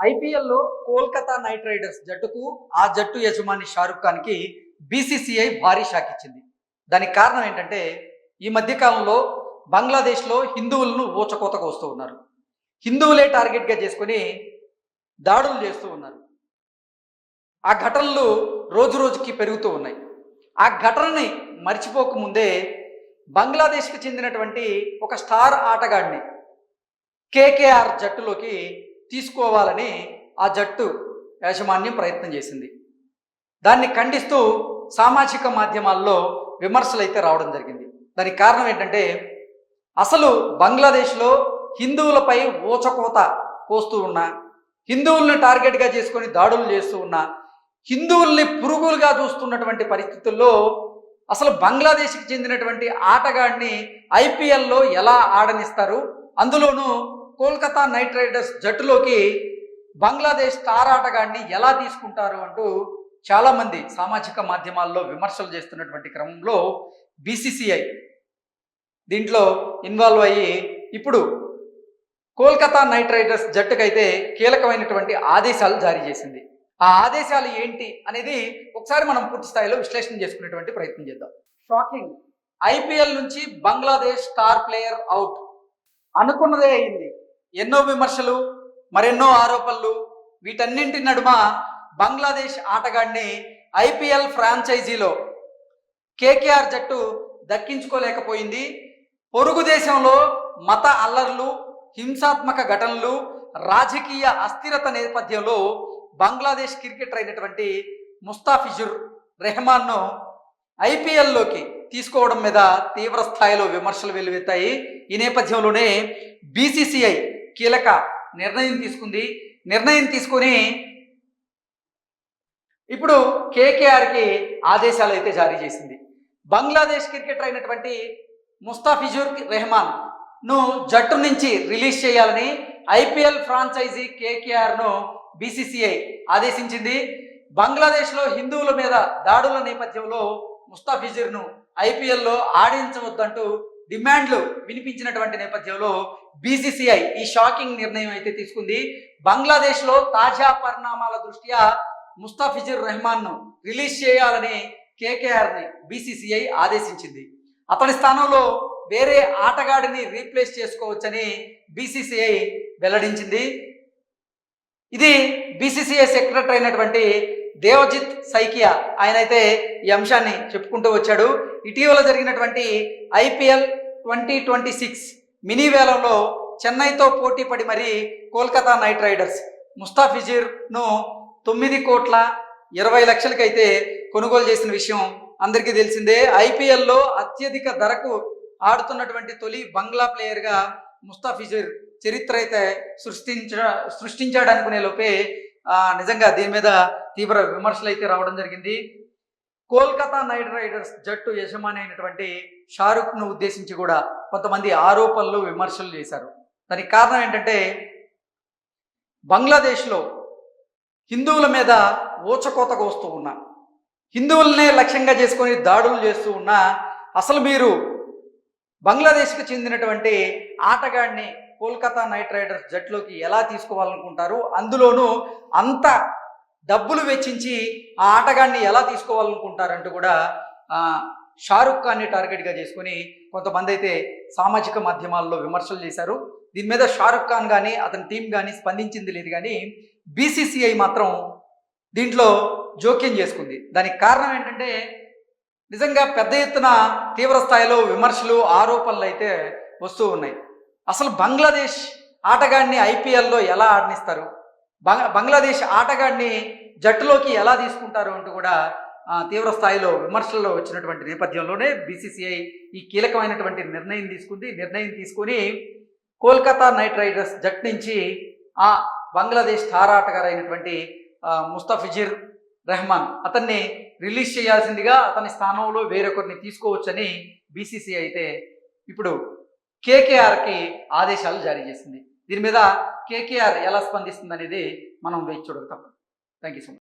ఐపీఎల్లో Kolkata night riders జట్టుకు ఆ జట్టు యజమాని షారుఖ్ ఖాన్కి బీసీసీఐ భారీ షాక్ ఇచ్చింది. దానికి కారణం ఏంటంటే ఈ మధ్య కాలంలో బంగ్లాదేశ్లో హిందువులను ఊచకోతకు వస్తూ ఉన్నారు. హిందువులే టార్గెట్గా చేసుకొని దాడులు చేస్తూ ఉన్నారు. ఆ ఘటనలు రోజు రోజుకి పెరుగుతూ ఉన్నాయి. ఆ ఘటనని మర్చిపోకముందే బంగ్లాదేశ్కి చెందినటువంటి ఒక స్టార్ ఆటగాడిని కేకేఆర్ జట్టులోకి తీసుకోవాలని ఆ జట్టు యాజమాన్యం ప్రయత్నం చేసింది. దాన్ని ఖండిస్తూ సామాజిక మాధ్యమాల్లో విమర్శలు అయితే రావడం జరిగింది. దానికి కారణం ఏంటంటే అసలు బంగ్లాదేశ్లో హిందువులపై ఊచకోత కోస్తూ ఉన్న, హిందువుల్ని టార్గెట్గా చేసుకొని దాడులు చేస్తూ ఉన్న, హిందువుల్ని పురుగులుగా చూస్తున్నటువంటి పరిస్థితుల్లో అసలు బంగ్లాదేశ్కి చెందినటువంటి ఆటగాడిని ఐపీఎల్లో ఎలా ఆడనిస్తారు, అందులోనూ కోల్కతా నైట్ రైడర్స్ జట్టులోకి బంగ్లాదేశ్ స్టార్ ఆటగాడిని ఎలా తీసుకుంటారు అంటూ చాలామంది సామాజిక మాధ్యమాల్లో విమర్శలు చేస్తున్నటువంటి క్రమంలో బీసీసీఐ దీంట్లో ఇన్వాల్వ్ అయ్యి ఇప్పుడు కోల్కతా నైట్ రైడర్స్ జట్టుకైతే కీలకమైనటువంటి ఆదేశాలు జారీ చేసింది. ఆ ఆదేశాలు ఏంటి అనేది ఒకసారి మనం పూర్తి స్థాయిలో విశ్లేషణ చేసుకునేటువంటి ప్రయత్నం చేద్దాం. షాకింగ్, ఐపీఎల్ నుంచి బంగ్లాదేశ్ స్టార్ ప్లేయర్ అవుట్ అనుకున్నదే అయింది. ఎన్నో విమర్శలు, మరెన్నో ఆరోపణలు, వీటన్నింటి నడుమ బంగ్లాదేశ్ ఆటగాడిని ఐపీఎల్ ఫ్రాంచైజీలో కేకేఆర్ జట్టు దక్కించుకోలేకపోయింది. పొరుగు దేశంలో మత అల్లర్లు, హింసాత్మక ఘటనలు, రాజకీయ అస్థిరత నేపథ్యంలో బంగ్లాదేశ్ క్రికెటర్ అయినటువంటి ముస్తాఫిజుర్ రెహమాన్ను ఐపీఎల్లోకి తీసుకోవడం మీద తీవ్ర స్థాయిలో విమర్శలు వెల్లువెత్తాయి. ఈ నేపథ్యంలోనే బీసీసీఐ కీలక నిర్ణయం తీసుకొని ఇప్పుడు కేకేఆర్కి ఆదేశాలు అయితే జారీ చేసింది. బంగ్లాదేశ్ క్రికెటర్ అయినటువంటి ముస్తాఫిజుర్ రెహమాన్ను జట్టు నుంచి రిలీజ్ చేయాలని ఐపీఎల్ ఫ్రాంచైజీ కేకేఆర్ను బీసీసీఐ ఆదేశించింది. బంగ్లాదేశ్లో హిందువుల మీద దాడుల నేపథ్యంలో ముస్తాఫిజుర్ను ఐపీఎల్లో ఆడించవద్దంటూ డిమాండ్లు వినిపించినటువంటి నేపథ్యంలో బీసీసీఐ ఈ షాకింగ్ నిర్ణయం అయితే తీసుకుంది. బంగ్లాదేశ్లో తాజా పరిణామాల దృష్ట్యా ముస్తాఫిజుర్ రెహమాన్ను రిలీజ్ చేయాలని కేకేఆర్ని బీసీసీఐ ఆదేశించింది. అతడి స్థానంలో వేరే ఆటగాడిని రీప్లేస్ చేసుకోవచ్చని బీసీసీఐ వెల్లడించింది. ఇది బీసీసీఐ సెక్రటరీ అయినటువంటి దేవజిత్ సైకియా ఆయనైతే ఈ అంశాన్ని చెప్పుకుంటూ వచ్చాడు. ఇటీవల జరిగినటువంటి ఐపీఎల్ 2026 మినీ వేలంలో చెన్నైతో పోటీ పడి మరి కోల్కతా నైట్ రైడర్స్ ముస్తాఫిజుర్ను 9,20,00,000 అయితే కొనుగోలు చేసిన విషయం అందరికీ తెలిసిందే. ఐపీఎల్లో అత్యధిక ధరకు ఆడుతున్నటువంటి తొలి బంగ్లా ప్లేయర్గా ముస్తాఫిజుర్ చరిత్ర అయితే సృష్టించాడు అనుకునే లోపే నిజంగా దీని మీద తీవ్ర విమర్శలు అయితే రావడం జరిగింది. కోల్కతా నైట్ రైడర్స్ జట్టు యజమాని అయినటువంటి షారుఖ్ను ఉద్దేశించి కూడా కొంతమంది ఆరోపణలు, విమర్శలు చేశారు. దానికి కారణం ఏంటంటే బంగ్లాదేశ్లో హిందువుల మీద ఊచకోతకు వస్తూ ఉన్నా, హిందువులనే లక్ష్యంగా చేసుకొని దాడులు చేస్తూ ఉన్నా, అసలు మీరు బంగ్లాదేశ్కి చెందినటువంటి ఆటగాడిని కోల్కతా నైట్ రైడర్స్ జట్టులోకి ఎలా తీసుకోవాలనుకుంటారు, అందులోనూ అంత డబ్బులు వెచ్చించి ఆ ఆటగాడిని ఎలా తీసుకోవాలనుకుంటారంటూ కూడా షారుఖ్ ఖాన్ని టార్గెట్గా చేసుకొని కొంతమంది అయితే సామాజిక మాధ్యమాల్లో విమర్శలు చేశారు. దీని మీద షారుఖ్ ఖాన్ కానీ అతని టీం కానీ స్పందించింది లేదు. కానీ బీసీసీఐ మాత్రం దీంట్లో జోక్యం చేసుకుంది. దానికి కారణం ఏంటంటే నిజంగా పెద్ద ఎత్తున తీవ్ర స్థాయిలో విమర్శలు, ఆరోపణలు అయితే వస్తూ ఉన్నాయి. అసలు బంగ్లాదేశ్ ఆటగాడిని ఐపీఎల్లో ఎలా ఆడనిస్తారు, బంగ్లాదేశ్ ఆటగాడిని జట్టులోకి ఎలా తీసుకుంటారు అంటూ కూడా తీవ్ర స్థాయిలో విమర్శల్లో వచ్చినటువంటి నేపథ్యంలోనే బీసీసీఐ ఈ కీలకమైనటువంటి నిర్ణయం తీసుకొని కోల్కతా నైట్ రైడర్స్ జట్టు నుంచి ఆ బంగ్లాదేశ్ స్టార్ ఆటగారైనటువంటి ముస్తాఫిజుర్ రెహమాన్ అతన్ని రిలీజ్ చేయాల్సిందిగా, అతని స్థానంలో వేరొకరిని తీసుకోవచ్చని బీసీసీఐ అయితే ఇప్పుడు కేకేఆర్కి ఆదేశాలు జారీ చేసింది. దీని మీద కేకేఆర్ ఎలా స్పందిస్తుంది అనేది మనం వేచి చూడగలుగుతాం. Thank you so much.